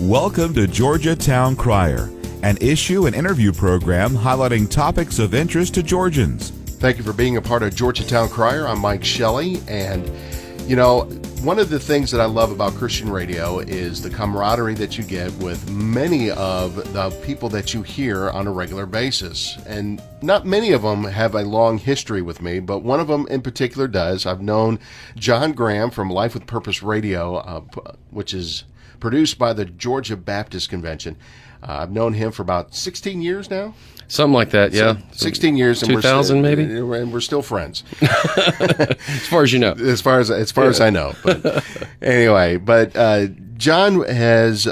Welcome to Georgia Town Crier, an issue and interview program highlighting topics of interest to Georgians. Thank you for being a part of Georgia Town Crier. I'm Mike Shelley, and one of the things that I love about Christian radio is the camaraderie that you get with many of the people that you hear on a regular basis. And not many of them have a long history with me, but one of them in particular does. I've known John Graham from Life with Purpose Radio, which is produced by the Georgia Baptist Convention. I've known him for about 16 years now. Something like that, yeah. 16 years. 2000 maybe? And we're still friends. As far as you know. As far as I know. But anyway, John has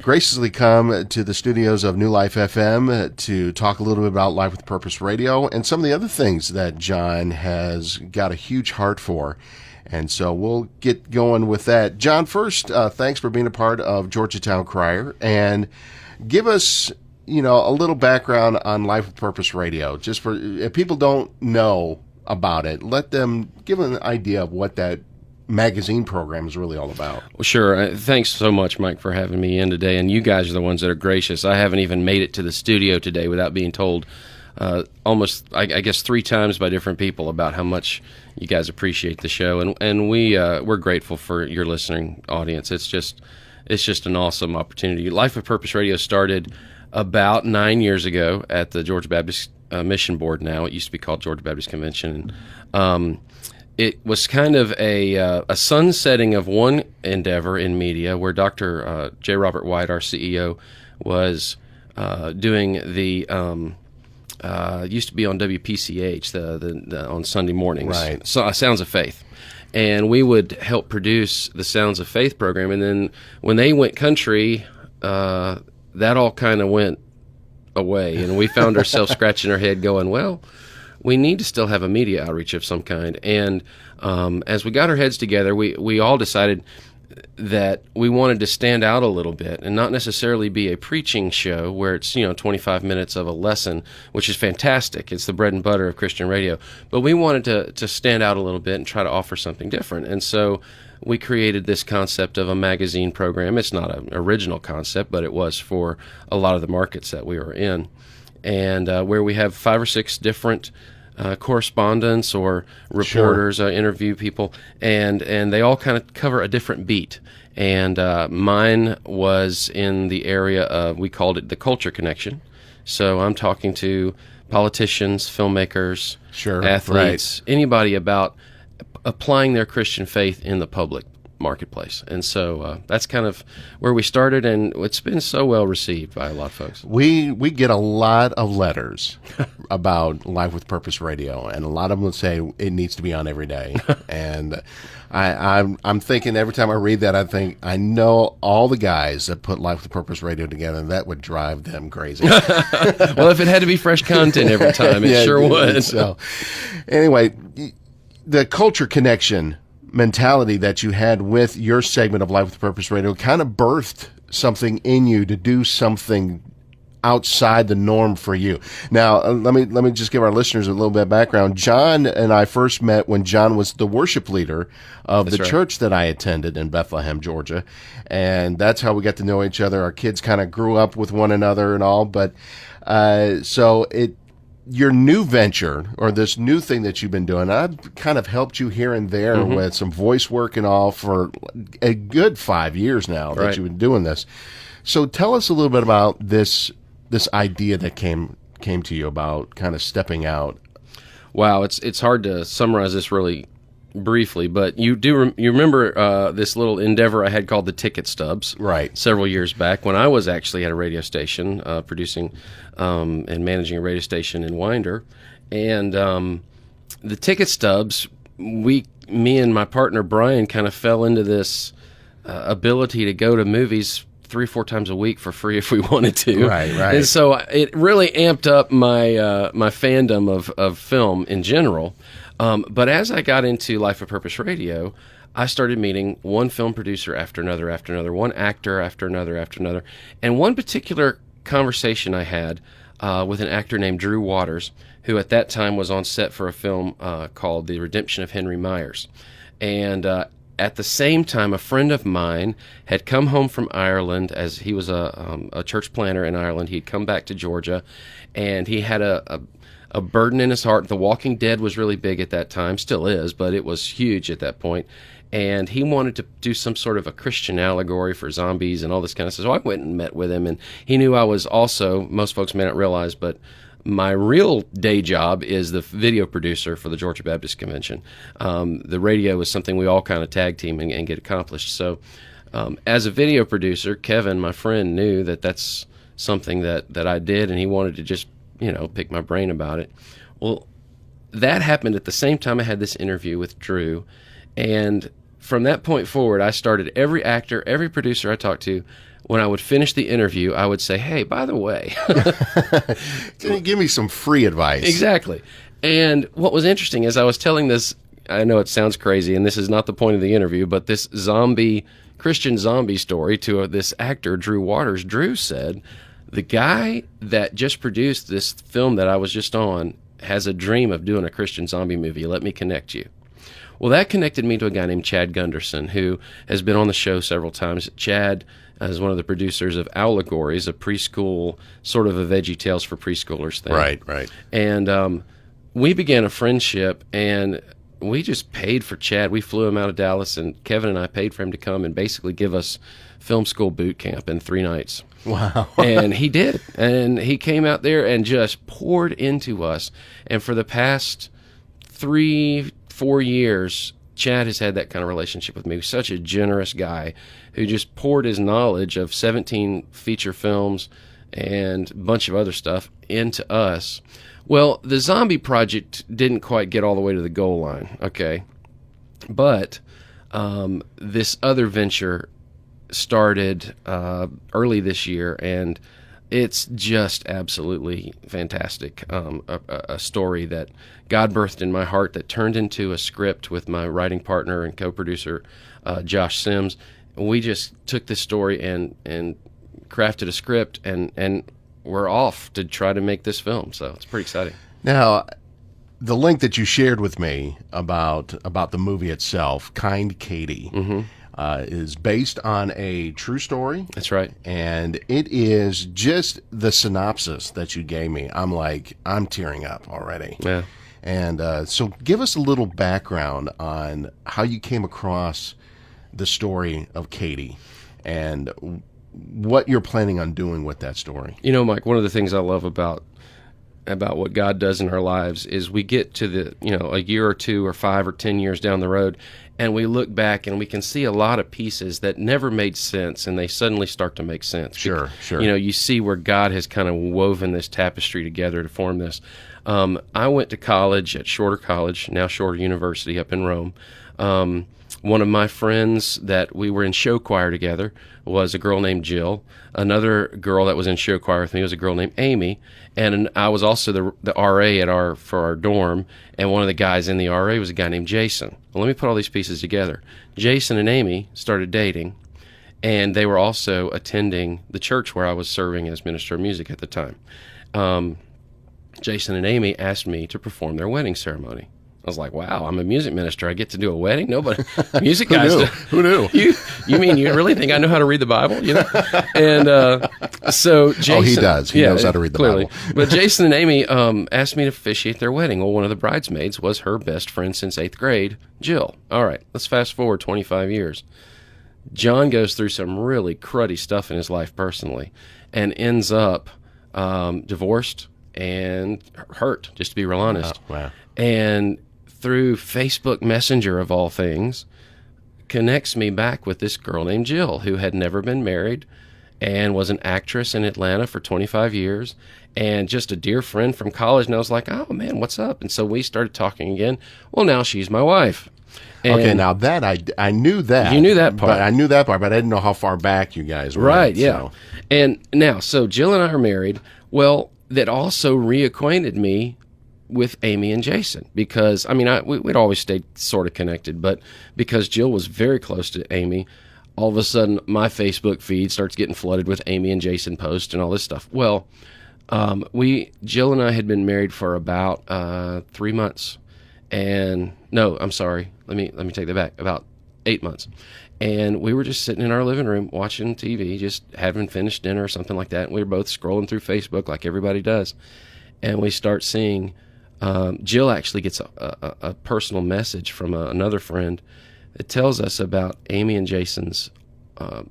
graciously come to the studios of New Life FM to talk a little bit about Life with Purpose Radio and some of the other things that John has got a huge heart for. And so we'll get going with that. John, first, thanks for being a part of Georgia Town Crier. And give us a little background on Life with Purpose Radio. Just for, if people don't know about it, let them give an idea of what that magazine program is really all about. Well, sure. Thanks so much, Mike, for having me in today. And you guys are the ones that are gracious. I haven't even made it to the studio today without being told almost, I guess, 3 times by different people about how much you guys appreciate the show. And we're grateful for your listening audience. It's just an awesome opportunity. Life with Purpose Radio started about 9 years ago at the Georgia Baptist Mission Board. Now it used to be called Georgia Baptist Convention. It was kind of a sunsetting of one endeavor in media where Dr. J. Robert White, our CEO, was doing the used to be on WPCH the on Sunday mornings, right? So, Sounds of Faith. And we would help produce the Sounds of Faith program. And then when they went country, that all kind of went away. And we found ourselves scratching our head going, well, we need to still have a media outreach of some kind. And as we got our heads together, we all decided that we wanted to stand out a little bit and not necessarily be a preaching show where it's 25 minutes of a lesson, which is fantastic. It's the bread and butter of Christian radio. But we wanted to stand out a little bit and try to offer something different. And so we created this concept of a magazine program. It's not an original concept, but it was for a lot of the markets that we were in. And where we have 5 or 6 different correspondents or reporters, Sure. Interview people, and they all kind of cover a different beat. And mine was in the area of, we called it the culture connection. So I'm talking to politicians, filmmakers, Sure. athletes, anybody about applying their Christian faith in the public marketplace. And so that's kind of where we started, and it's been so well received by a lot of folks. We get a lot of letters about Life with Purpose Radio, and a lot of them would say it needs to be on every day. And I'm thinking every time I read that, I think I know all the guys that put Life with Purpose Radio together, and that would drive them crazy. Well, if it had to be fresh content every time, it sure would. So, anyway, the culture connection mentality that you had with your segment of Life with Purpose Radio kind of birthed something in you to do something outside the norm for you. Now, let me just give our listeners a little bit of background. John and I first met when John was the worship leader of That's the right. church that I attended in Bethlehem, Georgia, and that's how we got to know each other. Our kids kind of grew up with one another and all, but your new venture, or this new thing that you've been doing, I've kind of helped you here and there with some voice work and all for a good 5 years now that Right. you've been doing this. So tell us a little bit about this idea that came to you about kind of stepping out. Wow, it's hard to summarize this really briefly, but you remember this little endeavor I had called the Ticket Stubs, Right. several years back when I was actually at a radio station producing and managing a radio station in Winder. And the Ticket Stubs, me and my partner Brian kind of fell into this ability to go to movies 3 or 4 times a week for free if we wanted to. Right. And so it really amped up my my fandom of film in general. But as I got into Life of Purpose Radio, I started meeting one film producer after another, one actor after another. And one particular conversation I had with an actor named Drew Waters, who at that time was on set for a film called The Redemption of Henry Myers. And at the same time, a friend of mine had come home from Ireland, as he was a church planter in Ireland. He'd come back to Georgia, and he had a burden in his heart. The Walking Dead was really big at that time, still is, but it was huge at that point. And he wanted to do some sort of a Christian allegory for zombies and all this kind of stuff. So I went and met with him, and he knew I was also, most folks may not realize, but my real day job is the video producer for the Georgia Baptist Convention. The radio is something we all kind of tag team and get accomplished. So as a video producer, Kevin, my friend, knew that that's something that I did, and he wanted to just, pick my brain about it. Well, that happened at the same time I had this interview with Drew. And from that point forward, I started every actor, every producer I talked to, when I would finish the interview, I would say, hey, by the way. Can you give me some free advice? Exactly. And what was interesting is I was telling this, I know it sounds crazy, and this is not the point of the interview, but this Christian zombie story to this actor, Drew Waters. Drew said, the guy that just produced this film that I was just on has a dream of doing a Christian zombie movie. Let me connect you. Well, that connected me to a guy named Chad Gunderson, who has been on the show several times. Chad is one of the producers of Allegories, a preschool, sort of a Veggie Tales for preschoolers thing. Right. And we began a friendship, and we just paid for Chad. We flew him out of Dallas, and Kevin and I paid for him to come and basically give us film school boot camp in 3 nights. Wow. And he did. And he came out there and just poured into us. And for the past 3-4 years, Chad has had that kind of relationship with me. He's such a generous guy who just poured his knowledge of 17 feature films and a bunch of other stuff into us. Well, the zombie project didn't quite get all the way to the goal line, okay? But this other venture started early this year, and it's just absolutely fantastic. A story that God birthed in my heart that turned into a script with my writing partner and co-producer, Josh Sims. We just took this story and crafted a script, and we're off to try to make this film. So it's pretty exciting. Now, the link that you shared with me about the movie itself, Kind Katie, is based on a true story. That's right. And it is just the synopsis that you gave me. I'm tearing up already. Yeah. And so give us a little background on how you came across the story of Katie and what you're planning on doing with that story. Mike, one of the things I love about what God does in our lives is we get to a year or 2 or 5 or 10 years down the road, and we look back and we can see a lot of pieces that never made sense, and they suddenly start to make sense. Sure. You see where God has kind of woven this tapestry together to form this. I went to college at Shorter College, now Shorter University up in Rome. One of my friends that we were in show choir together was a girl named Jill. Another girl that was in show choir with me was a girl named Amy. And I was also the RA for our dorm. And one of the guys in the RA was a guy named Jason. Well, let me put all these pieces together. Jason and Amy started dating, and they were also attending the church where I was serving as minister of music at the time. Jason and Amy asked me to perform their wedding ceremony. I was like, wow, I'm a music minister. I get to do a wedding? Nobody, music guys. Who knew? You mean you really think I know how to read the Bible? And so Jason. Oh, he does. He knows how to read the Bible. But Jason and Amy asked me to officiate their wedding. Well, one of the bridesmaids was her best friend since 8th grade, Jill. All right, let's fast forward 25 years. John goes through some really cruddy stuff in his life personally and ends up divorced and hurt, just to be real honest. Wow. And through Facebook Messenger, of all things, connects me back with this girl named Jill, who had never been married and was an actress in Atlanta for 25 years and just a dear friend from college. And I was like, oh, man, what's up? And so we started talking again. Well, now she's my wife. And okay, now that I knew that. You knew that part. But I knew that part, but I didn't know how far back you guys were. Right, yeah. So. And now, so Jill and I are married. Well, that also reacquainted me with Amy and Jason, because we'd always stayed sort of connected, but because Jill was very close to Amy, all of a sudden my Facebook feed starts getting flooded with Amy and Jason posts and all this stuff. Well, Jill and I had been married for about 3 months, and no, I'm sorry, let me take that back, about 8 months. And we were just sitting in our living room watching TV, just having finished dinner or something like that. And we were both scrolling through Facebook like everybody does. And we start seeing, Jill actually gets a personal message from another friend that tells us about Amy and Jason's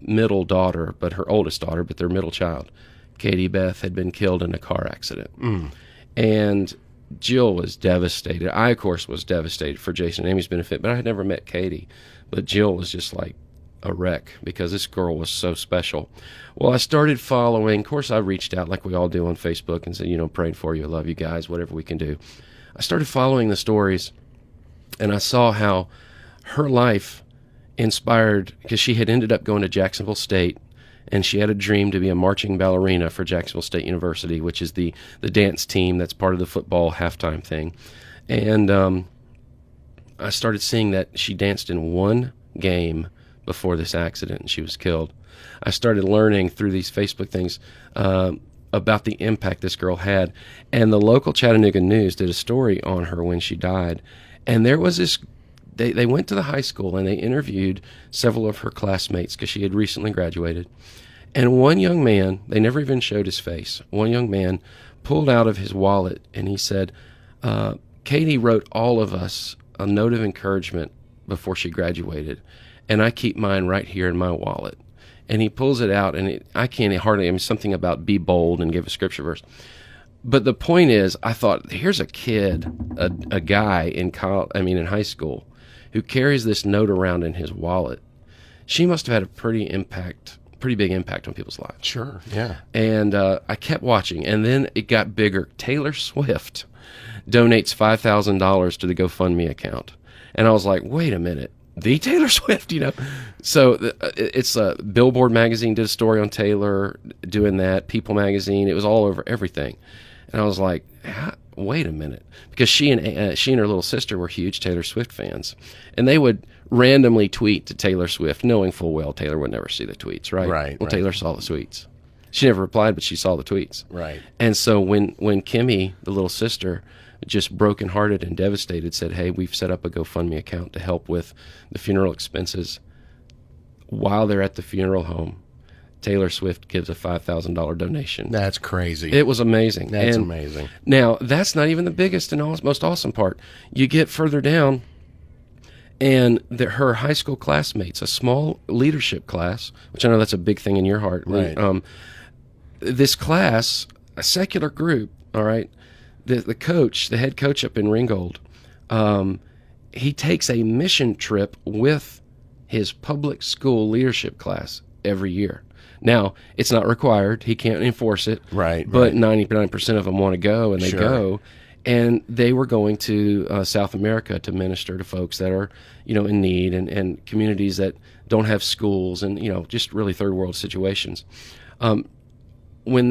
middle daughter, but her oldest daughter, but their middle child, Katie Beth, had been killed in a car accident. And Jill was devastated. I, of course, was devastated for Jason and Amy's benefit, but I had never met Katie. But Jill was just like a wreck because this girl was so special. Well, I started following. Of course, I reached out like we all do on Facebook and said, praying for you. I love you guys, whatever we can do. I started following the stories, and I saw how her life inspired, because she had ended up going to Jacksonville State, and she had a dream to be a marching ballerina for Jacksonville State University, which is the dance team that's part of the football halftime thing. And I started seeing that she danced in one game before this accident, and she was killed. I started learning through these Facebook things about the impact this girl had. And the local Chattanooga News did a story on her when she died. And there was this, they went to the high school and they interviewed several of her classmates because she had recently graduated. And one young man, they never even showed his face, one young man pulled out of his wallet and he said, Katie wrote all of us a note of encouragement before she graduated, and I keep mine right here in my wallet. And he pulls it out, and I can't hardly, something about be bold and give a scripture verse. But the point is, I thought, here's a kid, a guy in high school, who carries this note around in his wallet. She must have had a pretty big impact on people's lives. Sure, yeah. And I kept watching, and then it got bigger. Taylor Swift donates $5,000 to the GoFundMe account. And I was like, wait a minute, the Taylor Swift, So it's Billboard magazine did a story on Taylor doing that, People magazine, it was all over everything. And I was like, wait a minute, because she and her little sister were huge Taylor Swift fans. And they would randomly tweet to Taylor Swift, knowing full well Taylor would never see the tweets, right? Right. Well, Taylor saw the tweets. She never replied, but she saw the tweets. Right. And so when Kimmy, the little sister, just brokenhearted and devastated, said, hey, we've set up a GoFundMe account to help with the funeral expenses. While they're at the funeral home, Taylor Swift gives a $5,000 donation. That's crazy. It was amazing. That's amazing. Now, that's not even the biggest and most awesome part. You get further down, and her high school classmates, a small leadership class, which I know that's a big thing in your heart. Right. This class, a secular group, all right, the coach, the head coach up in Ringgold, he takes a mission trip with his public school leadership class every year. Now, it's not required. He can't enforce it. Right. But 99% of them want to go, and they Sure. go. And they were going to South America to minister to folks that are, in need, and communities that don't have schools, and, just really third world situations. When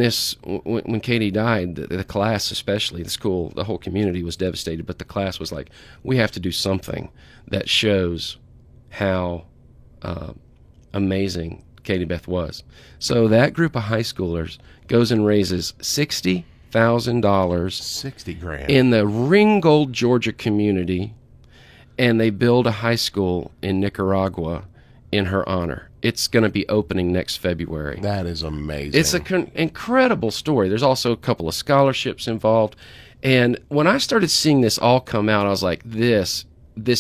Katie died, the class, especially the school, the whole community was devastated. But the class was like, we have to do something that shows how amazing Katie Beth was. So that group of high schoolers goes and raises $60,000 $60,000 in the Ringgold, Georgia community, and they build a high school in Nicaragua in her honor. It's going to be opening next February. That is amazing. It's an incredible story. There's also a couple of scholarships involved. And when I started seeing this all come out, I was like, this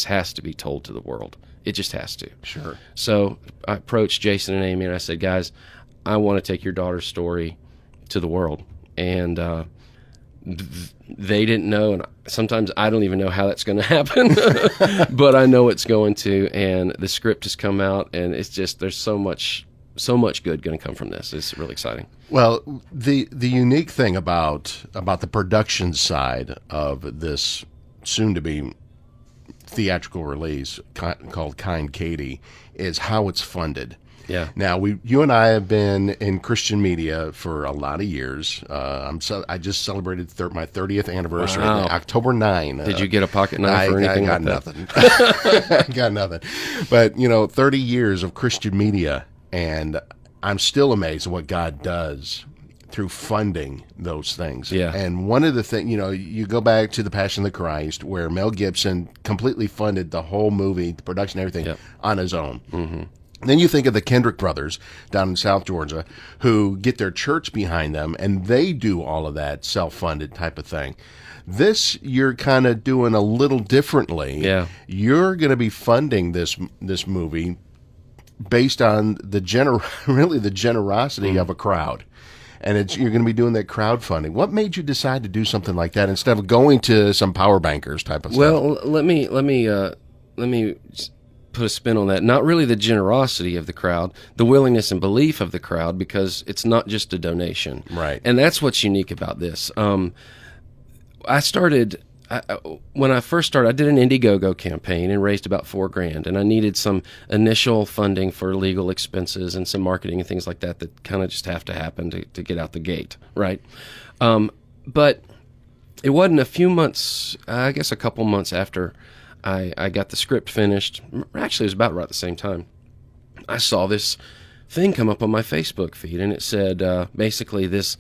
has to be told to the world. It just has to. Sure. So I approached Jason and Amy, and I said, guys, I want to take your daughter's story to the world. And they didn't know, and sometimes I don't even know how that's going to happen, but I know it's going to, and the script has come out, and it's just, there's so much good going to come from this. It's really exciting. Well, the unique thing about the production side of this soon-to-be theatrical release called Kind Katie is how it's funded. Yeah. Now, you and I have been in Christian media for a lot of years. I just celebrated my 30th anniversary, Wow. October 9. Did you get a pocket knife or anything I got like that? nothing. I got nothing. But, 30 years of Christian media, and I'm still amazed at what God does through funding those things. Yeah. And one of the things, you go back to The Passion of the Christ, where Mel Gibson completely funded the whole movie, the production, everything, Yep. on his own. Mm-hmm. Then you think of the Kendrick brothers down in South Georgia, who get their church behind them, and they do all of that self-funded type of thing. This, you're kind of doing a little differently. Yeah. You're going to be funding this movie based on really the generosity of a crowd. And you're going to be doing that crowdfunding. What made you decide to do something like that instead of going to some power bankers type of stuff? Well, let me put a spin on that. Not really the generosity of the crowd, the willingness and belief of the crowd, because it's not just a donation. Right. And that's what's unique about this. When I first started, I did an Indiegogo campaign and raised about $4,000, and I needed some initial funding for legal expenses and some marketing and things like that kind of just have to happen to get out the gate, right? But it wasn't a few months, I guess a couple months after I got the script finished. Actually, it was about right at the same time. I saw this thing come up on my Facebook feed, and it said basically this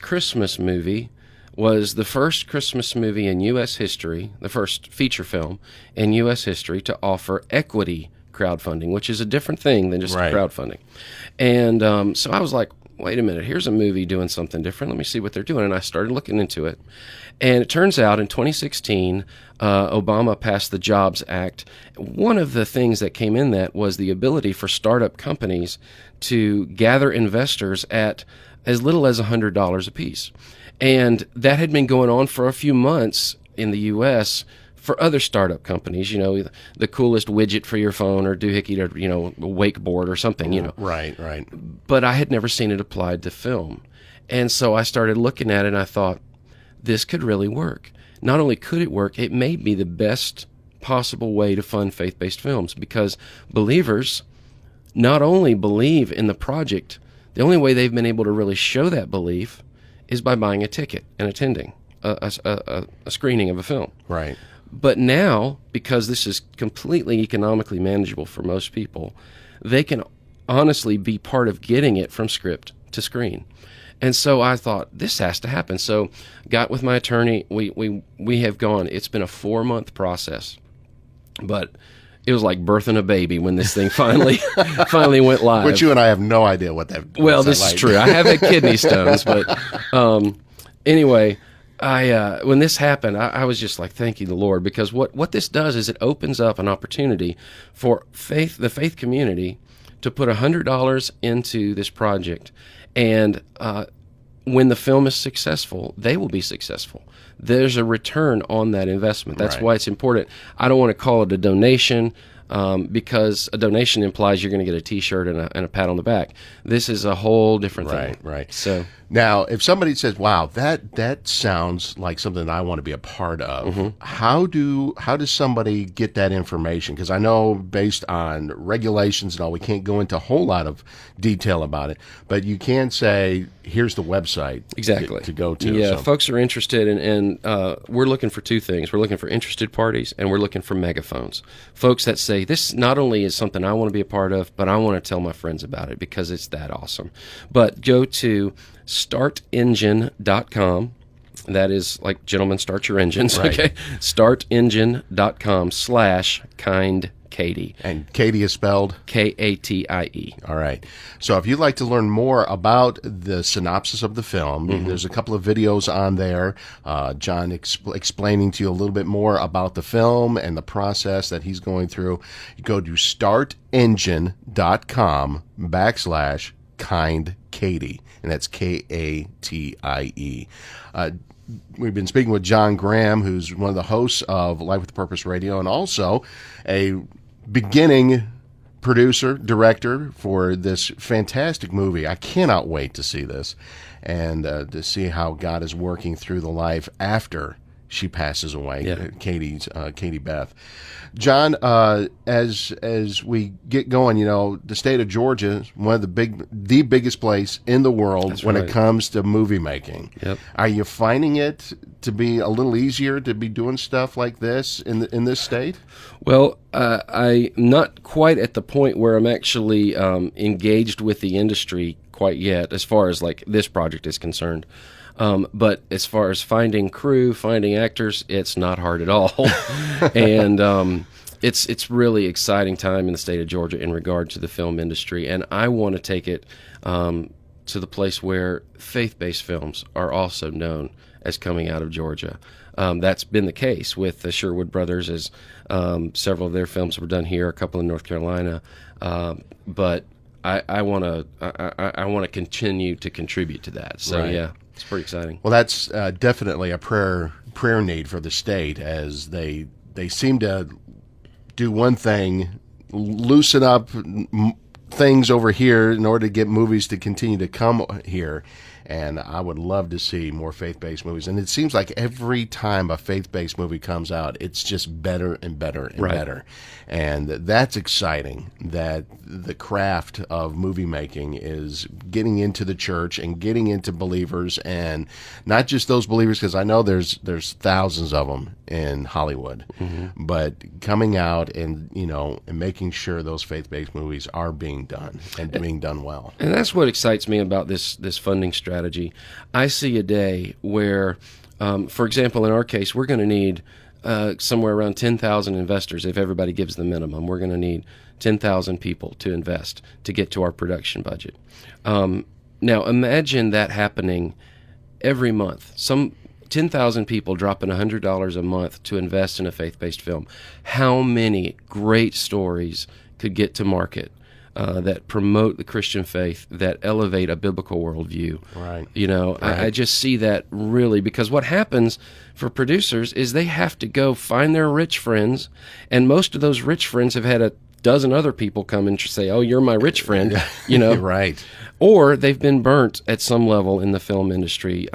Christmas movie was the first Christmas movie in U.S. history, the first feature film in U.S. history to offer equity crowdfunding, which is a different thing than just Right. crowdfunding. And so I was like, wait a minute, here's a movie doing something different. Let me see what they're doing. And I started looking into it. And it turns out in 2016, Obama passed the Jobs Act. One of the things that came in that was the ability for startup companies to gather investors at as little as $100 a piece. And that had been going on for a few months in the U.S. for other startup companies, the coolest widget for your phone or doohickey or, a wakeboard or something, Right. But I had never seen it applied to film. And so I started looking at it and I thought, this could really work. Not only could it work, it may be the best possible way to fund faith-based films, because believers not only believe in the project, the only way they've been able to really show that belief is by buying a ticket and attending a screening of a film. Right. But now, because this is completely economically manageable for most people, they can honestly be part of getting it from script to screen. And so I thought, this has to happen. So got with my attorney. We have gone. It's been a 4-month process, but it was like birthing a baby when this thing finally went live. Which you and I have no idea what that. Well, this is true. I have had kidney stones, but anyway, when this happened, I was just like, thank you, the Lord, because what this does is it opens up an opportunity for the faith community to put $100 into this project, and when the film is successful, they will be successful. There's a return on that investment. That's Right. why it's important. I don't want to call it a donation, because a donation implies you're going to get a T-shirt and a pat on the back. This is a whole different thing. Right. So Now, if somebody says, "Wow, that sounds like something I want to be a part of," Mm-hmm. how does somebody get that information? Because I know based on regulations and all, we can't go into a whole lot of detail about it, but you can say, "Here's the website exactly to go to." Yeah, So- folks are interested, and we're looking for two things. We're looking for interested parties, and we're looking for megaphones. Folks that say, this not only is something I want to be a part of, but I want to tell my friends about it because it's that awesome. But go to startengine.com. That is like, gentlemen, start your engines, Right. okay? startengine.com/kind Katie. And Katie is spelled Katie. All right. So if you'd like to learn more about the synopsis of the film, there's a couple of videos on there. John explaining to you a little bit more about the film and the process that he's going through. You go to startengine.com/kind Katie, and that's Katie. We've been speaking with John Graham, who's one of the hosts of Life with Purpose Radio, and also a beginning producer, director for this fantastic movie. I cannot wait to see this and to see how God is working through the life after she passes away. Yeah. Katie Beth. John, as we get going, the state of Georgia is one of the biggest place in the world That's when right. it comes to movie making. Yep. Are you finding it to be a little easier to be doing stuff like this in this state? Well, I'm not quite at the point where I'm actually engaged with the industry quite yet, as far as like this project is concerned. But as far as finding crew, finding actors, it's not hard at all. And it's really exciting time in the state of Georgia in regard to the film industry. And I want to take it to the place where faith-based films are also known as coming out of Georgia. That's been the case with the Sherwood Brothers, as several of their films were done here, a couple in North Carolina. But I want to continue to contribute to that. So Right. yeah, it's pretty exciting. Well, that's definitely a prayer need for the state, as they seem to do one thing, loosen up things over here in order to get movies to continue to come here. And I would love to see more faith-based movies. And it seems like every time a faith-based movie comes out, it's just better and better and Right. better. And that's exciting, that the craft of movie making is getting into the church and getting into believers, and not just those believers, because I know there's thousands of them in Hollywood, but coming out and, and making sure those faith-based movies are being done and being done well. And that's what excites me about this funding strategy. I see a day where, for example, in our case, we're going to need somewhere around 10,000 investors. If everybody gives the minimum, we're going to need 10,000 people to invest to get to our production budget. Now, imagine that happening every month. Some 10,000 people dropping $100 a month to invest in a faith-based film. How many great stories could get to market that promote the Christian faith, that elevate a biblical worldview? Right. I just see that really, because what happens for producers is they have to go find their rich friends, and most of those rich friends have had a dozen other people come and say, "Oh, you're my rich friend," Right. Or they've been burnt at some level in the film industry,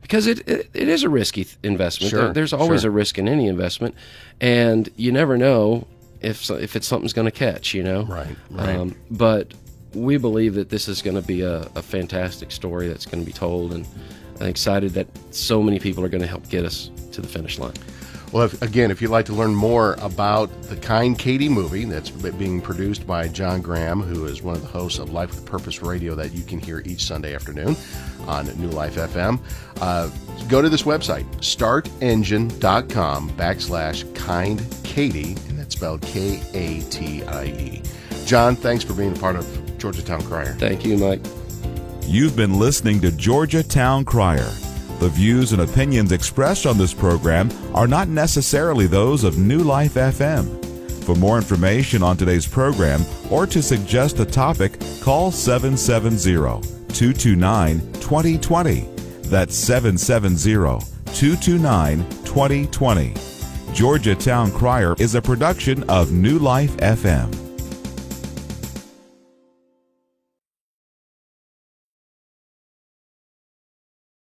because it is a risky investment. Sure, There's always sure. a risk in any investment, and you never know if it's something's going to catch. Right. But we believe that this is going to be a fantastic story that's going to be told, and I'm excited that so many people are going to help get us to the finish line. Well, if you'd like to learn more about the Kind Katie movie that's being produced by John Graham, who is one of the hosts of Life with Purpose Radio that you can hear each Sunday afternoon on New Life FM, go to this website, startengine.com/KindKatie, and that's spelled Katie. John, thanks for being a part of Georgia Town Crier. Thank you, Mike. You've been listening to Georgia Town Crier. The views and opinions expressed on this program are not necessarily those of New Life FM. For more information on today's program or to suggest a topic, call 770-229-2020. That's 770-229-2020. Georgia Town Crier is a production of New Life FM.